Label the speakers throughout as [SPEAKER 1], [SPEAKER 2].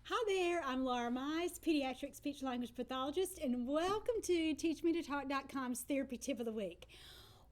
[SPEAKER 1] Hi there, I'm Laura Mize, pediatric speech language pathologist, and welcome to TeachMeToTalk.com's Therapy Tip of the Week.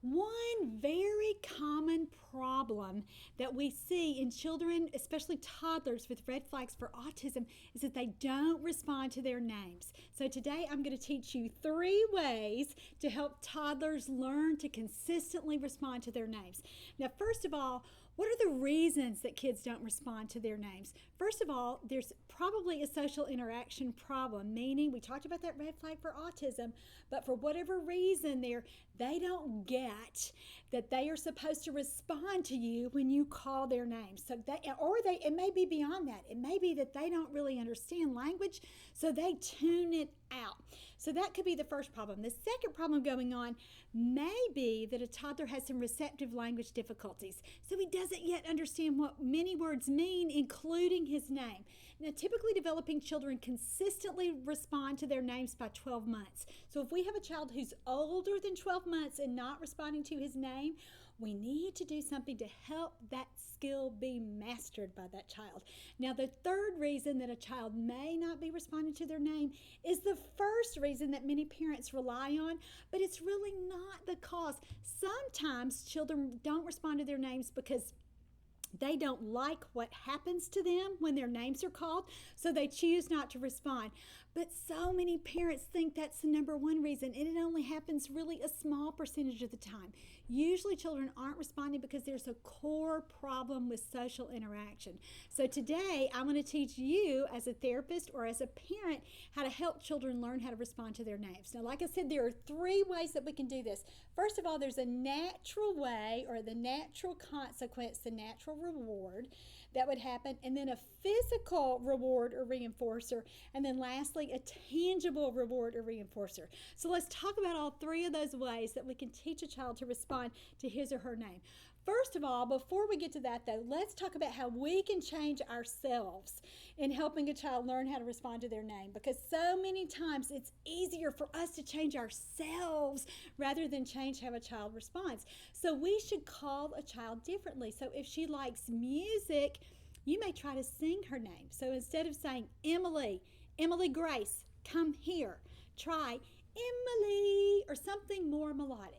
[SPEAKER 1] One very common problem that we see in children, especially toddlers with red flags for autism, is that they don't respond to their names. So today I'm going to teach you 3 ways to help toddlers learn to consistently respond to their names. Now, first of all, what are the reasons that kids don't respond to their names? First of all, there's probably a social interaction problem, meaning we talked about that red flag for autism, but for whatever reason they don't get that they are supposed to respond to you when you call their name. So it may be beyond that. It may be that they don't really understand language, so they tune it out. So that could be the first problem. The second problem going on may be that a toddler has some receptive language difficulties. So he doesn't yet understand what many words mean, including his name. Now, typically developing children consistently respond to their names by 12 months. So if we have a child who's older than 12 months and not responding to his name, we need to do something to help that skill be mastered by that child. Now, the third reason that a child may not be responding to their name is the first reason that many parents rely on, but it's really not the cause. Sometimes children don't respond to their names because they don't like what happens to them when their names are called, so they choose not to respond. But so many parents think that's the number one reason, and it only happens really a small percentage of the time. Usually children aren't responding because there's a core problem with social interaction. So today I'm going to teach you as a therapist or as a parent how to help children learn how to respond to their names. Now, like I said, there are 3 ways that we can do this. First of all, there's a natural way, or the natural consequence, the natural reward that would happen, and then a physical reward or reinforcer, and then lastly a tangible reward or reinforcer. So let's talk about all 3 of those ways that we can teach a child to respond to his or her name. First of all, before we get to that though, let's talk about how we can change ourselves in helping a child learn how to respond to their name, because so many times it's easier for us to change ourselves rather than change how a child responds. So we should call a child differently. So if she likes music, you may try to sing her name. So instead of saying Emily Grace, come here, try Emily, or something more melodic.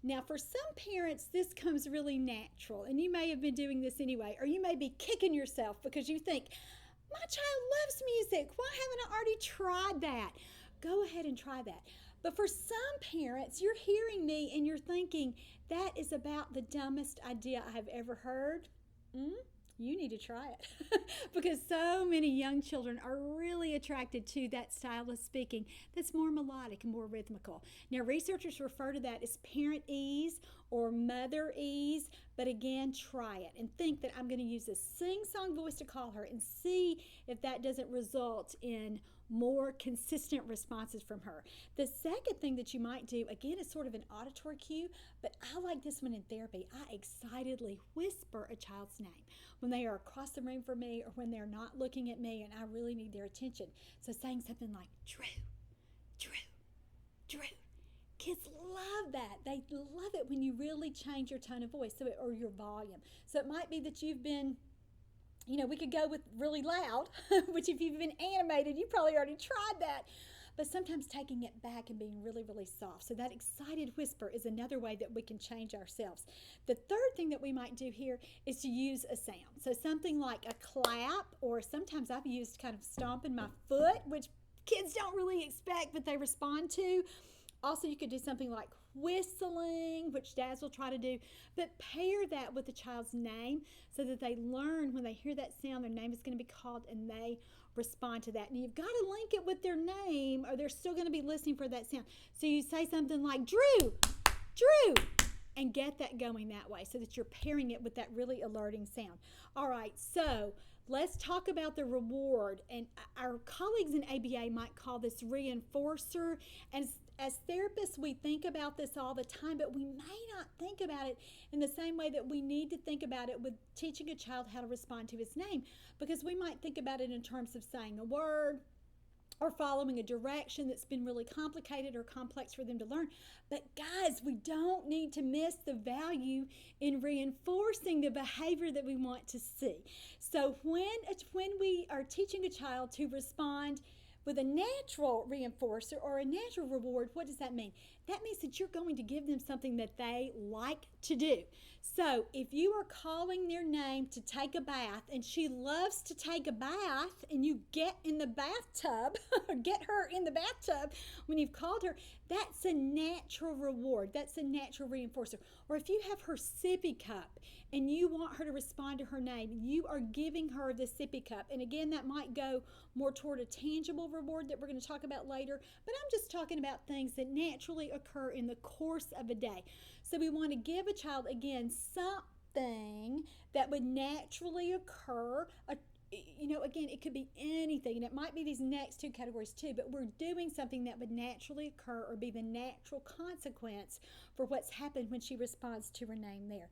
[SPEAKER 1] Now, for some parents, this comes really natural, and you may have been doing this anyway, or you may be kicking yourself because you think, my child loves music. Why haven't I already tried that? Go ahead and try that. But for some parents, you're hearing me and you're thinking, that is about the dumbest idea I have ever heard. You need to try it because so many young children are really attracted to that style of speaking that's more melodic and more rhythmical. Now, researchers refer to that as parent ease or mother ease, but again, try it and think that I'm going to use a sing-song voice to call her and see if that doesn't result in more consistent responses from her. The second thing that you might do, again, is sort of an auditory cue, but I like this one in therapy. I excitedly whisper a child's name when they are across the room from me or when they're not looking at me and I really need their attention. So saying something like, Drew, Drew, Drew. Kids love that. They love it when you really change your tone of voice or your volume. So it might be that you've been, we could go with really loud, which if you've been animated, you probably already tried that. But sometimes taking it back and being really, really soft. So that excited whisper is another way that we can change ourselves. The third thing that we might do here is to use a sound. So something like a clap, or sometimes I've used kind of stomping my foot, which kids don't really expect, but they respond to. Also, you could do something like whistling, which dads will try to do, but pair that with the child's name so that they learn when they hear that sound, their name is going to be called and they respond to that. And you've got to link it with their name or they're still going to be listening for that sound. So you say something like, Drew, Drew, and get that going that way so that you're pairing it with that really alerting sound. All right, so let's talk about the reward. And our colleagues in ABA might call this reinforcer. And as therapists, we think about this all the time, but we may not think about it in the same way that we need to think about it with teaching a child how to respond to his name, because we might think about it in terms of saying a word, or following a direction that's been really complicated or complex for them to learn. But guys, we don't need to miss the value in reinforcing the behavior that we want to see. So when we are teaching a child to respond with a natural reinforcer or a natural reward, what does that mean? That means that you're going to give them something that they like to do. So if you are calling their name to take a bath and she loves to take a bath and you get in the bathtub, or get her in the bathtub when you've called her, that's a natural reward. That's a natural reinforcer. Or if you have her sippy cup and you want her to respond to her name, you are giving her the sippy cup. And again, that might go more toward a tangible reward that we're going to talk about later, but I'm just talking about things that naturally occur in the course of a day. So we want to give a child, again, something that would naturally occur. Again, it could be anything, and it might be these next two categories too, but we're doing something that would naturally occur or be the natural consequence for what's happened when she responds to her name there.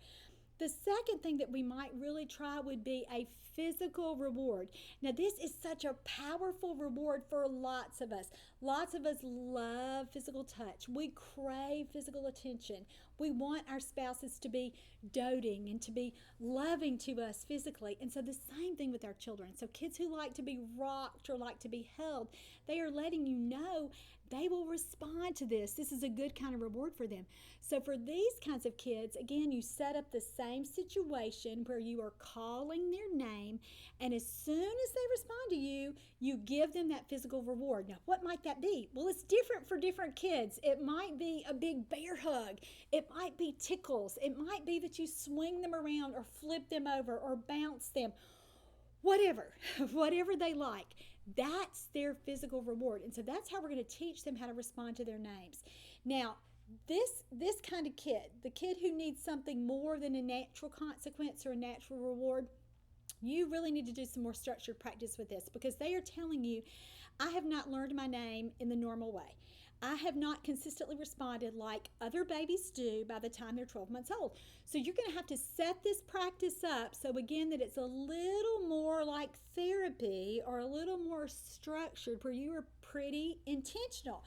[SPEAKER 1] The second thing that we might really try would be a physical reward. Now, this is such a powerful reward for lots of us. Lots of us love physical touch. We crave physical attention. We want our spouses to be doting and to be loving to us physically. And so the same thing with our children. So kids who like to be rocked or like to be held, they are letting you know they will respond to this. This is a good kind of reward for them. So for these kinds of kids, again, you set up the same situation where you are calling their name, and as soon as they respond to you, you give them that physical reward. Now, what might that be? Well, it's different for different kids. It might be a big bear hug. It might be tickles. It might be that you swing them around or flip them over or bounce them. Whatever they like. That's their physical reward. And so that's how we're going to teach them how to respond to their names. Now, this kind of kid, the kid who needs something more than a natural consequence or a natural reward, you really need to do some more structured practice with this, because they are telling you, I have not learned my name in the normal way. I have not consistently responded like other babies do by the time they're 12 months old. So you're going to have to set this practice up so, again, that it's a little more like therapy or a little more structured, where you are pretty intentional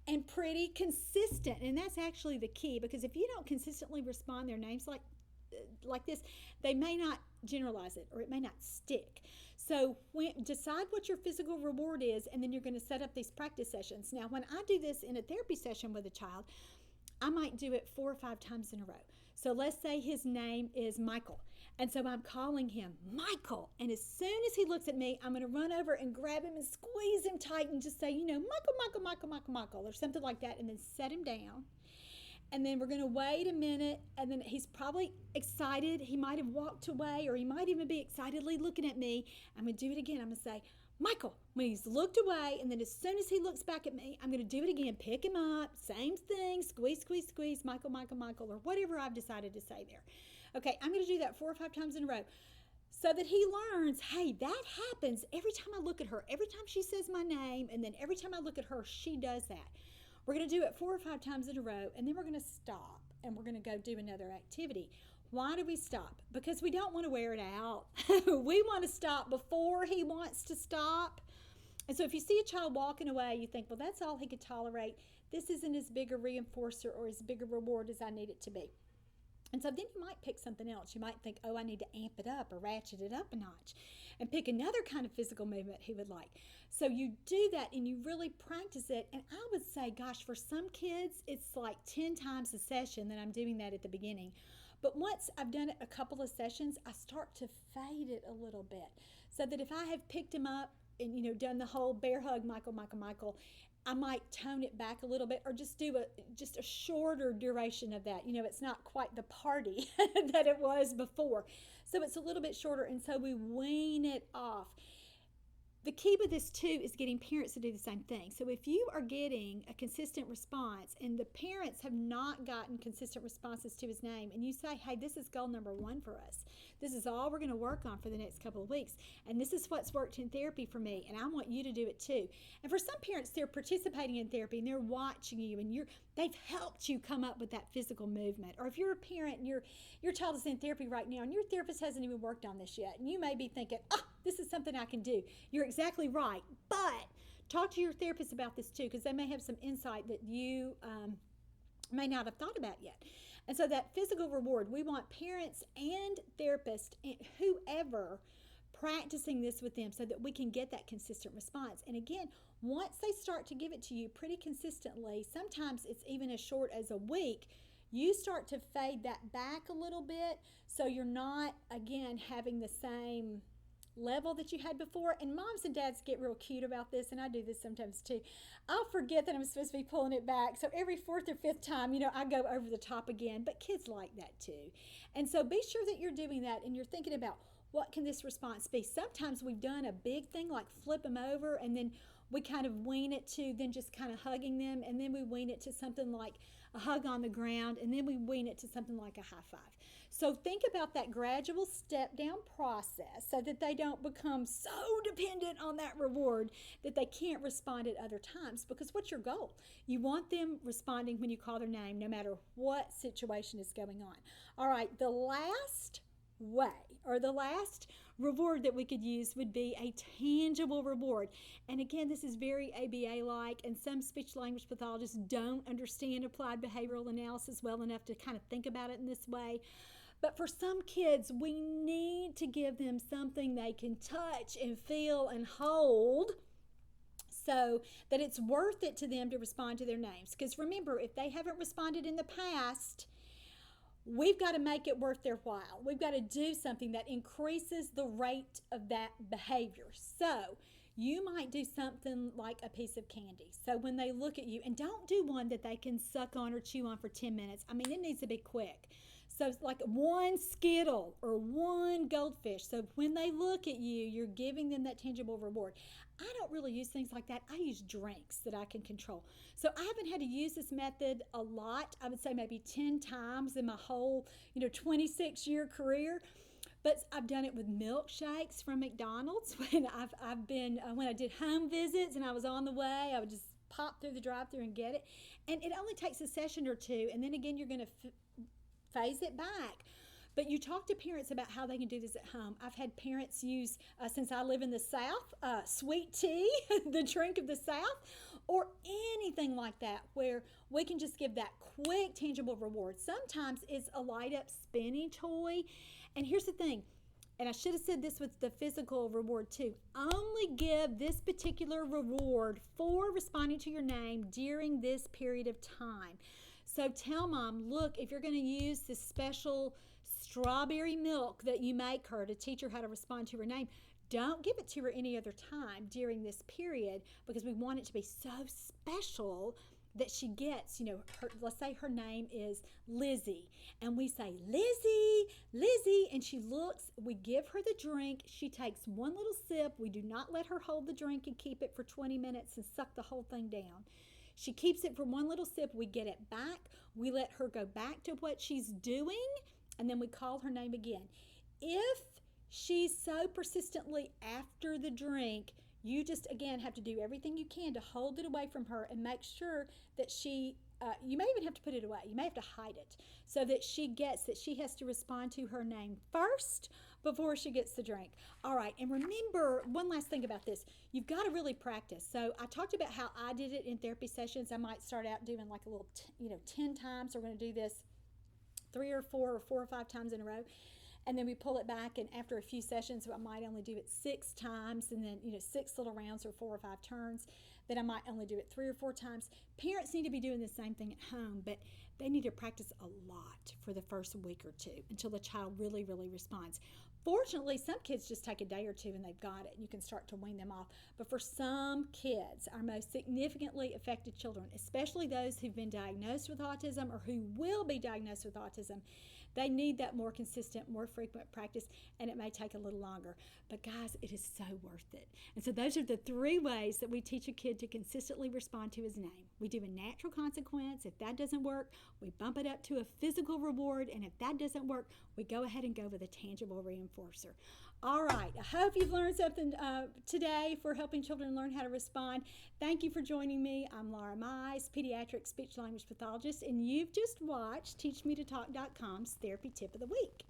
[SPEAKER 1] and pretty consistent. And that's actually the key, because if you don't consistently respond their names like this, they may not generalize it, or it may not stick. So decide what your physical reward is, and then you're going to set up these practice sessions. Now, when I do this in a therapy session with a child, I might do it 4 or 5 times in a row. So let's say his name is Michael, and so I'm calling him Michael, and as soon as he looks at me, I'm going to run over and grab him and squeeze him tight and just say, Michael, or something like that, and then set him down. And then we're going to wait a minute, and then he's probably excited. He might have walked away, or he might even be excitedly looking at me. I'm going to do it again. I'm going to say, Michael, when he's looked away, and then as soon as he looks back at me, I'm going to do it again. Pick him up, same thing, squeeze, Michael, or whatever I've decided to say there. Okay, I'm going to do that 4 or 5 times in a row, so that he learns, hey, that happens every time I look at her, every time she says my name, and then every time I look at her, she does that. We're going to do it 4 or 5 times in a row, and then we're going to stop, and we're going to go do another activity. Why do we stop? Because we don't want to wear it out. We want to stop before he wants to stop. And so if you see a child walking away, you think, well, that's all he could tolerate. This isn't as big a reinforcer or as big a reward as I need it to be. And so then you might pick something else. You might think, oh, I need to amp it up or ratchet it up a notch, and pick another kind of physical movement he would like. So you do that, and you really practice it. And I would say, gosh, for some kids, it's like 10 times a session that I'm doing that at the beginning. But once I've done it a couple of sessions, I start to fade it a little bit, so that if I have picked him up and, done the whole bear hug, Michael, I might tone it back a little bit, or just do a shorter duration of that. It's not quite the party that it was before. So it's a little bit shorter, and so we wean it off. The key with this too is getting parents to do the same thing. So if you are getting a consistent response and the parents have not gotten consistent responses to his name, and you say, hey, this is goal number 1 for us. This is all we're going to work on for the next couple of weeks. And this is what's worked in therapy for me, and I want you to do it too. And for some parents, they're participating in therapy and they're watching you, and they've helped you come up with that physical movement. Or if you're a parent and your child is in therapy right now and your therapist hasn't even worked on this yet, and you may be thinking, this is something I can do. You're exactly right. But talk to your therapist about this too, because they may have some insight that you may not have thought about yet. And so that physical reward, we want parents and therapists and whoever practicing this with them so that we can get that consistent response. And again, once they start to give it to you pretty consistently, sometimes it's even as short as a week, you start to fade that back a little bit so you're not, again, having the same level that you had before. And moms and dads get real cute about this, and I do this sometimes too. I'll forget that I'm supposed to be pulling it back, so every fourth or fifth time, I go over the top again. But kids like that too. And so be sure that you're doing that and you're thinking about, what can this response be? Sometimes we've done a big thing like flip them over, and then we kind of wean it to then just kind of hugging them, and then we wean it to something like a hug on the ground, and then we wean it to something like a high five. So think about that gradual step down process so that they don't become so dependent on that reward that they can't respond at other times. Because what's your goal? You want them responding when you call their name, no matter what situation is going on. All right, the last way, or the last reward that we could use would be a tangible reward. And again, this is very ABA-like, and some speech language pathologists don't understand applied behavioral analysis well enough to kind of think about it in this way. But for some kids, we need to give them something they can touch and feel and hold so that it's worth it to them to respond to their names. Because remember, if they haven't responded in the past, we've got to make it worth their while. We've got to do something that increases the rate of that behavior. So you might do something like a piece of candy. So when they look at you, and don't do one that they can suck on or chew on for 10 minutes. I mean, it needs to be quick. So it's like one Skittle or one Goldfish. So when they look at you, you're giving them that tangible reward. I don't really use things like that. I use drinks that I can control. So I haven't had to use this method a lot. I would say maybe 10 times in my whole, 26-year career. But I've done it with milkshakes from McDonald's when I've been when I did home visits and I was on the way. I would just pop through the drive-thru and get it. And it only takes a session or two, and then again you're going to phase it back. But you talk to parents about how they can do this at home. I've had parents use, since I live in the South, sweet tea, the drink of the South, or anything like that where we can just give that quick, tangible reward. Sometimes it's a light-up spinny toy. And here's the thing, and I should have said this with the physical reward too. Only give this particular reward for responding to your name during this period of time. So tell mom, look, if you're going to use this special strawberry milk that you make her to teach her how to respond to her name, don't give it to her any other time during this period, because we want it to be so special that she gets, let's say her name is Lizzie, and we say, Lizzie, Lizzie, and she looks, we give her the drink, she takes one little sip, we do not let her hold the drink and keep it for 20 minutes and suck the whole thing down. She keeps it for one little sip, we get it back, we let her go back to what she's doing, and then we call her name again. If she's so persistently after the drink, you just, again, have to do everything you can to hold it away from her and make sure that she, you may even have to put it away. You may have to hide it so that she gets that she has to respond to her name first before she gets the drink. All right, and remember, one last thing about this. You've got to really practice. So I talked about how I did it in therapy sessions. I might start out doing like a little, 10 times. We're going to do this 3 or 4 or 4 or 5 times in a row. And then we pull it back, and after a few sessions, I might only do it 6 times, and then 6 little rounds or 4 or 5 turns. Then I might only do it 3 or 4 times. Parents need to be doing the same thing at home, but they need to practice a lot for the first week or two until the child really, really responds. Fortunately, some kids just take a day or two and they've got it, and you can start to wean them off. But for some kids, our most significantly affected children, especially those who've been diagnosed with autism or who will be diagnosed with autism, they need that more consistent, more frequent practice, and it may take a little longer. But guys, it is so worth it. And so those are the 3 ways that we teach a kid to consistently respond to his name. We do a natural consequence. If that doesn't work, we bump it up to a physical reward. And if that doesn't work, we go ahead and go with a tangible reinforcer. All right, I hope you've learned something today for helping children learn how to respond. Thank you for joining me. I'm Laura Mize, pediatric speech language pathologist, and you've just watched TeachMeToTalk.com's Therapy Tip of the Week.